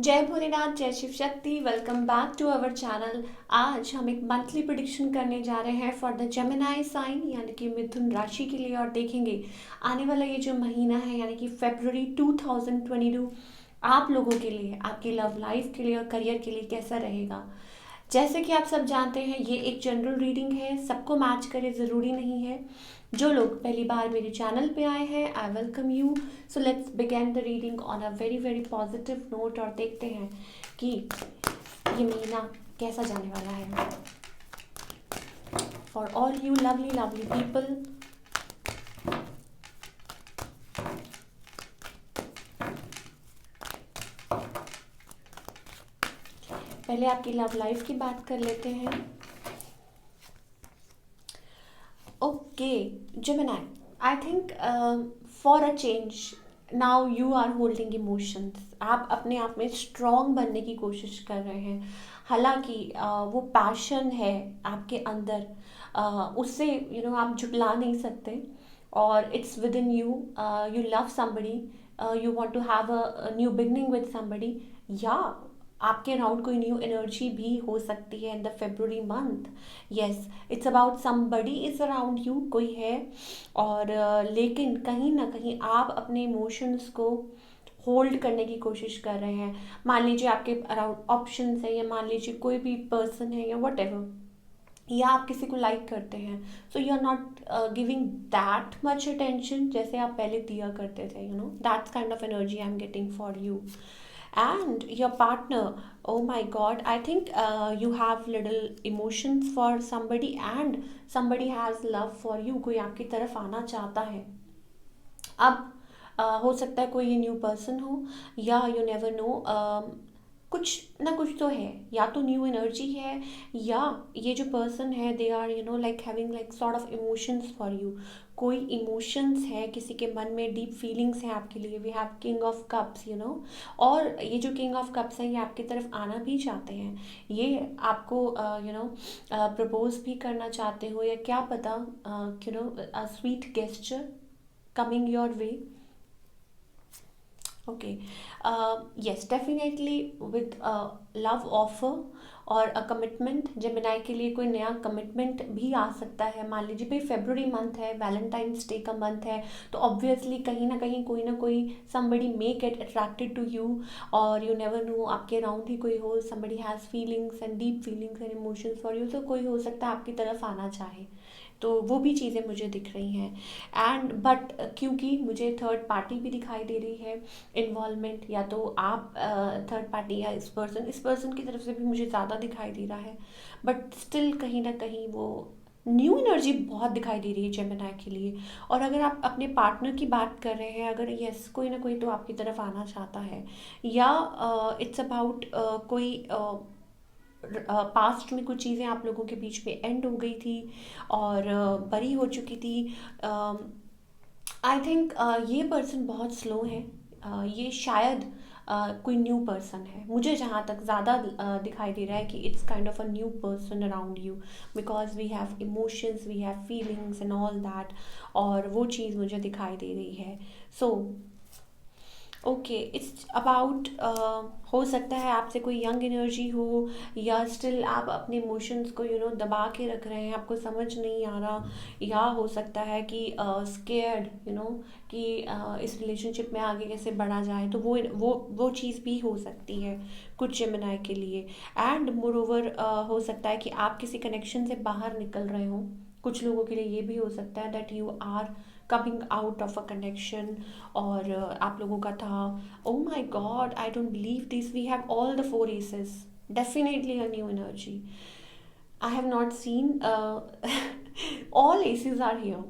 जय भोलेनाथ, जय Shiv Shakti. Welcome back to our channel. आज हम एक मंथली प्रिडिक्शन करने जा रहे हैं फॉर द जेमिनाई साइन यानी कि मिथुन राशि के लिए, और देखेंगे आने वाला ये जो महीना है यानी कि फरवरी 2022 आप लोगों के लिए, आपकी लव लाइफ के लिए और करियर के लिए कैसा रहेगा। जैसे कि आप सब जानते हैं, ये एक जनरल रीडिंग है, सबको मैच करे ज़रूरी नहीं है। जो लोग पहली बार मेरे चैनल पे आए हैं, I welcome you. So let's begin the reading on a very very positive note, और देखते हैं कि ये महीना कैसा जाने वाला है for all you lovely lovely people. पहले आपकी लव लाइफ की बात कर लेते हैं। Okay Gemini, I think for a change now you are holding emotions. आप अपने आप में स्ट्रॉन्ग बनने की कोशिश कर रहे हैं। हालांकि वो पैशन है आपके अंदर, उससे आप झुटला नहीं सकते। और it's with you, you love somebody, you want to have a new beginning with somebody, या आपके अराउंड कोई न्यू एनर्जी भी हो सकती है in the February month. Yes, it's about somebody is around you, कोई है। और लेकिन कहीं ना कहीं आप अपने इमोशंस को होल्ड करने की कोशिश कर रहे हैं। मान लीजिए आपके अराउंड ऑप्शंस है, या मान लीजिए कोई भी पर्सन है, या वट एवर, या आप किसी को लाइक करते हैं, so you are not giving that much attention जैसे आप पहले दिया करते थे। That's kind of energy I am getting for you and your partner. Oh my god, I think you have little emotions for somebody, and somebody has love for you. कोई आपकी तरफ आना चाहता है। अब हो सकता है कोई ये न्यू पर्सन हो, या यू नेवर नो, कुछ ना कुछ तो है। या तो न्यू एनर्जी है, या ये जो पर्सन है they are like having like sort of emotions for you. कोई इमोशंस है किसी के मन में, डीप फीलिंग्स हैं आपके लिए। We have king of cups, और ये जो किंग ऑफ कप्स हैं ये आपकी तरफ आना भी चाहते हैं। ये आपको प्रपोज भी करना चाहते हो, या क्या पता, a sweet gesture coming your way. Okay, yes, definitely with a love offer और अ कमिटमेंट। जेमिनाई के लिए कोई नया कमिटमेंट भी आ सकता है। मान लीजिए भाई फेब्रुअरी मंथ है, वैलेंटाइंस डे का मंथ है, तो ऑब्वियसली कहीं ना कोई somebody may get attracted to you, और you never know, आपके अराउंड ही कोई हो, somebody has feelings and deep feelings and emotions for you, तो कोई हो सकता है आपकी तरफ आना चाहे। तो वो भी चीज़ें मुझे दिख रही हैं। एंड बट क्योंकि मुझे थर्ड पार्टी भी दिखाई दे रही है इन्वॉल्वमेंट, या तो आप थर्ड पार्टी, या इस पर्सन की तरफ से भी मुझे ज़्यादा दिखाई दे रहा है। बट स्टिल कहीं ना कहीं वो न्यू एनर्जी बहुत दिखाई दे रही है जेमिनी के लिए। और अगर आप अपने पार्टनर की बात कर रहे हैं, अगर यस कोई ना कोई तो आपकी तरफ आना चाहता है, या इट्स अबाउट कोई पास्ट में कुछ चीज़ें आप लोगों के बीच में एंड हो गई थी और बरी हो चुकी थी। आई थिंक ये पर्सन बहुत स्लो है। ये शायद कोई न्यू पर्सन है। मुझे जहाँ तक ज़्यादा दिखाई दे रहा है कि it's kind of a new person around you, because we have emotions, we have feelings and all that, और वो चीज़ मुझे दिखाई दे रही है। सो ओके, इट्स अबाउट, हो सकता है आपसे कोई यंग एनर्जी हो, या स्टिल आप अपने इमोशंस को दबा के रख रहे हैं, आपको समझ नहीं आ रहा। या हो सकता है कि स्केर्ड, कि इस रिलेशनशिप में आगे कैसे बढ़ा जाए, तो वो चीज़ भी हो सकती है कुछ जेमिनी के लिए। एंड मोर ओवर हो सकता है कि आप किसी कनेक्शन से बाहर निकल रहे हो। कुछ लोगों के लिए ये भी हो सकता है that you are coming out of a connection, और आप लोगों का था। Oh my god, I don't believe this, we have all the four aces, definitely a new energy. I have not seen all aces are here.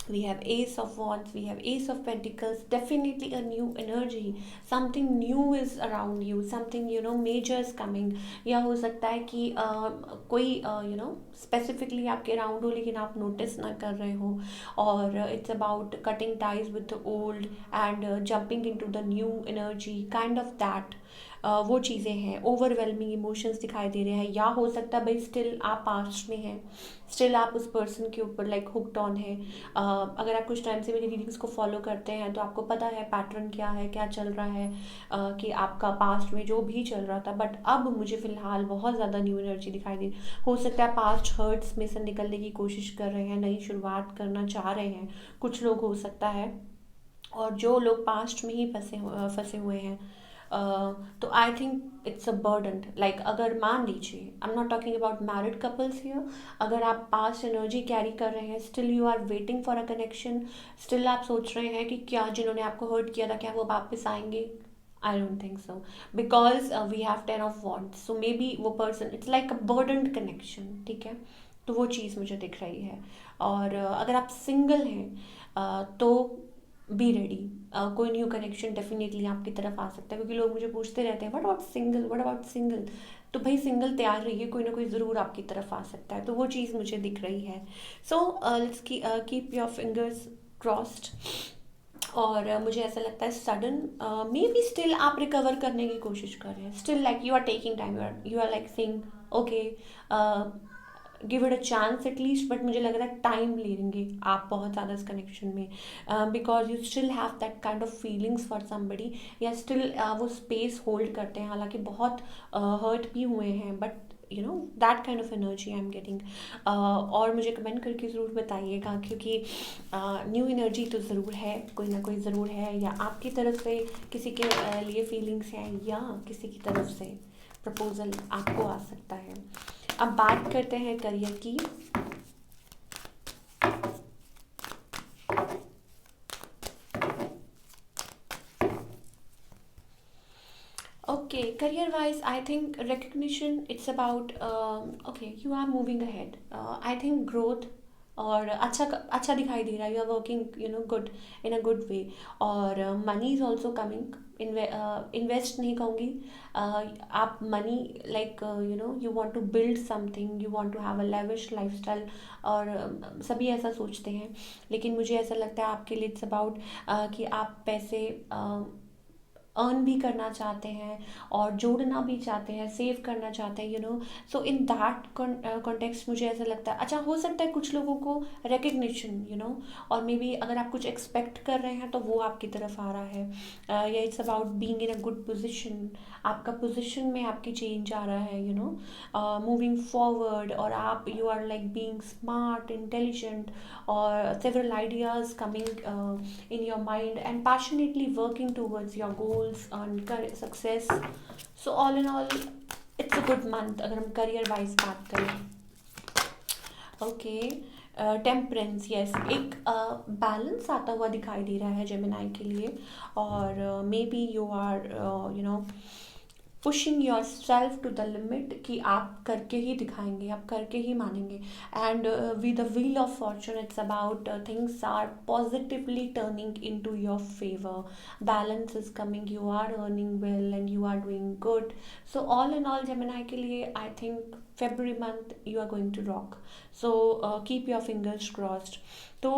We have ace of wands, we have ace of pentacles, definitely a new energy. Something new is around you, something major is coming. या हो सकता है कि कोई specifically आपके around हो लेकिन आप नोटिस ना कर रहे हो, और it's about cutting ties with the old and jumping into the new energy, kind of that. वो चीज़ें हैं, ओवरवेलमिंग इमोशंस दिखाई दे रहे हैं, या हो सकता है भाई स्टिल आप पास्ट में हैं, स्टिल आप उस पर्सन के ऊपर लाइक हुक्ड ऑन है। अगर आप कुछ टाइम से मेरी रीडिंग्स को फॉलो करते हैं तो आपको पता है पैटर्न क्या है, क्या चल रहा है, कि आपका पास्ट में जो भी चल रहा था, बट अब मुझे फ़िलहाल बहुत ज़्यादा न्यू एनर्जी दिखाई दे। हो सकता है पास्ट हर्ट्स में से निकलने की कोशिश कर रहे हैं, नई शुरुआत करना चाह रहे हैं, कुछ लोग हो सकता है। और जो लोग पास्ट में ही फंसे हुए हैं, तो I think it's a burden. Like अगर मान लीजिए, I am not talking about married couples here, अगर आप पास्ट एनर्जी कैरी कर रहे हैं, still you are waiting for a connection, still आप सोच रहे हैं कि क्या जिन्होंने आपको हर्ट किया था क्या वो वापस आएंगे, I don't think so, because we have 10 of wands, so maybe वो person it's like a burden connection, ठीक है। तो वो चीज़ मुझे दिख रही है। और अगर आप सिंगल हैं, तो बी रेडी, कोई न्यू कनेक्शन डेफिनेटली आपकी तरफ आ सकता है, क्योंकि लोग मुझे पूछते रहते हैं what about single, what about single. तो भाई सिंगल तैयार रहिए, कोई ना कोई ज़रूर आपकी तरफ आ सकता है, तो वो चीज़ मुझे दिख रही है। So let's keep your fingers crossed. और मुझे ऐसा लगता है सडन मे बी स्टिल आप रिकवर करने की कोशिश कर रहे हैं, still like you are taking time, you are like saying okay, give it a chance at least, but मुझे लग रहा है टाइम लेंगे आप बहुत ज़्यादा इस कनेक्शन में, because you still have that kind of feelings for somebody, या स्टिल वो स्पेस होल्ड करते हैं, हालांकि बहुत हर्ट भी हुए हैं, but you know that kind of energy I am getting. और मुझे कमेंट करके ज़रूर बताइएगा, क्योंकि न्यू एनर्जी तो ज़रूर है, कोई ना कोई ज़रूर है, या आपकी तरफ से किसी के लिए फीलिंग्स हैं, या किसी की तरफ से प्रपोजल आपको आ सकता है। अब बात करते हैं करियर की। Okay, career wise, I think recognition, it's about okay, you are moving ahead. I think growth, और अच्छा दिखाई दे रहा है, you are working you know good, in a good way. और money is also coming, invest नहीं कहूँगी, आप money like you know you want to build something, you want to have a lavish lifestyle, और सभी ऐसा सोचते हैं, लेकिन मुझे ऐसा लगता है आपके लिए इट्स अबाउट कि आप पैसे अर्न भी करना चाहते हैं, और जोड़ना भी चाहते हैं, सेव करना चाहते हैं, you know. So in that context मुझे ऐसा लगता है, अच्छा हो सकता है कुछ लोगों को रिकग्निशन, यू नो, और मे बी अगर आप कुछ एक्सपेक्ट कर रहे हैं तो वो आपकी तरफ आ रहा है, या it's about being in a good position, आपका पोजिशन में आपकी चेंज आ रहा है, यू नो, मूविंग फॉरवर्ड, और आप you are like being smart, intelligent, और several ideas coming in your mind, and passionately working towards your goals and success. So all in all, it's a good month अगर हम career wise बात करें। Okay, temperance, yes, एक balance आता हुआ दिखाई दे रहा है जेमिनाई के लिए, और maybe you are you know pushing yourself to the limit, कि आप करके ही दिखाएंगे, आप करके ही मानेंगे, and with the wheel of fortune it's about things are positively turning into your favour, balance is coming, you are earning well and you are doing good. So all in all Gemini के लिए I think February month you are going to rock. So keep your fingers crossed. तो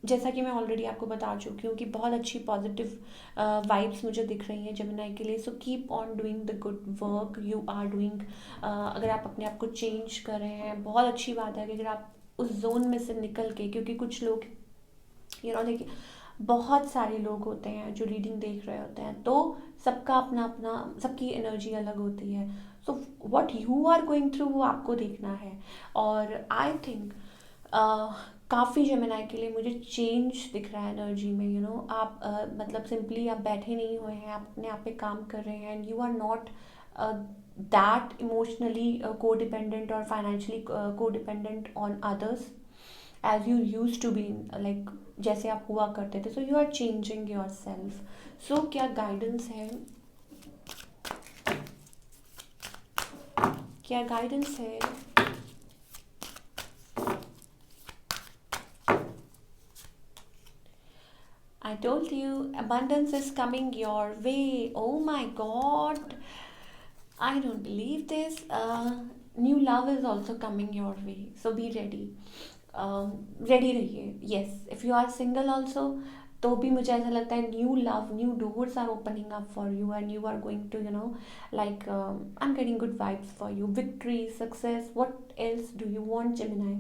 जैसा कि मैं already आपको बता चुकी हूँ कि बहुत अच्छी पॉजिटिव वाइब्स मुझे दिख रही हैं जेमिनाई के लिए। So keep on doing the good work you are doing. अगर आप अपने आप को चेंज कर रहे हैं, बहुत अच्छी बात है कि अगर आप उस जोन में से निकल के, क्योंकि कुछ लोग यू नो देखिए, बहुत सारे लोग होते हैं जो रीडिंग देख रहे होते हैं, तो सबका अपना अपना, सबकी एनर्जी अलग होती है। So what you are going through वो आपको देखना है। और आई थिंक काफ़ी जेमिनाई के लिए मुझे चेंज दिख रहा है एनर्जी में, यू नो। आप मतलब सिंपली आप बैठे नहीं हुए हैं, आप अपने आप पे काम कर रहे हैं, and you are not that emotionally codependent और financially codependent on others as you use to be, like जैसे आप हुआ करते थे। So you are changing yourself. So क्या गाइडेंस है, क्या गाइडेंस है? I told you, abundance is coming your way. Oh my god, I don't believe this. New love is also coming your way. So be ready. Ready रहिए. Yes, if you are single also, तो भी मुझे ऐसा लगता है new love, new doors are opening up for you and you are going to like I am getting good vibes for you, victory, success, what else do you want Gemini,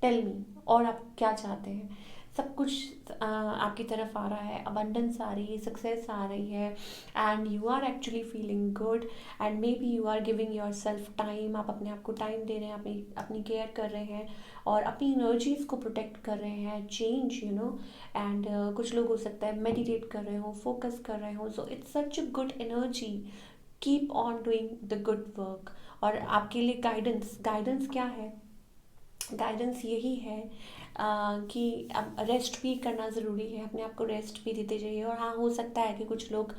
tell me. और आप क्या चाहते हैं? सब कुछ आपकी तरफ आ रहा है, अबंडेंस आ रही है, सक्सेस आ रही है, and you are actually feeling good, and maybe you are giving yourself time, आप अपने आप को टाइम दे रहे हैं, अपनी अपनी केयर कर रहे हैं और अपनी एनर्जीज को प्रोटेक्ट कर रहे हैं, चेंज एंड कुछ लोग हो सकता है मेडिटेट कर रहे हो, फोकस कर रहे हो, so it's such a good energy, keep on doing the good work. और आपके लिए गाइडेंस, गाइडेंस क्या है? गाइडेंस यही है कि अब रेस्ट भी करना ज़रूरी है, अपने आप को रेस्ट भी देते जाइए। और हाँ, हो सकता है कि कुछ लोग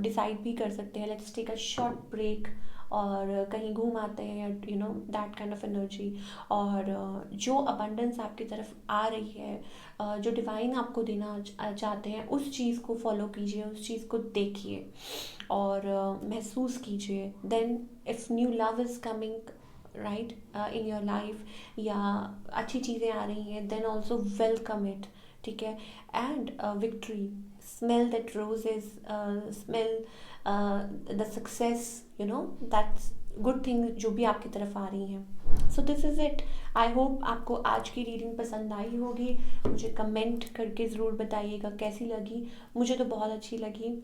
डिसाइड भी कर सकते हैं let's take a short break और कहीं घूम आते हैं, दैट काइंड ऑफ एनर्जी। और जो अबंडेंस आपकी तरफ आ रही है, जो डिवाइन आपको देना चाहते हैं, उस चीज़ को फॉलो कीजिए, उस चीज़ को देखिए और महसूस कीजिए। Then if new love is coming right in your life, या अच्छी चीज़ें आ रही हैं, देन ऑल्सो वेलकम इट, ठीक है। And victory, smell that roses, smell the success, that's good thing जो भी आपकी तरफ आ रही हैं। So this is it. I hope आपको आज की रीडिंग पसंद आई होगी। मुझे कमेंट करके ज़रूर बताइएगा कैसी लगी। मुझे तो बहुत अच्छी लगी।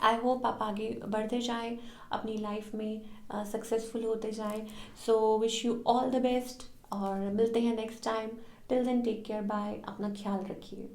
आई होप आप आगे बढ़ते जाएं, अपनी लाइफ में सक्सेसफुल होते जाएं। So wish you all the best और मिलते हैं next time. Till then take care, bye, अपना ख्याल रखिए।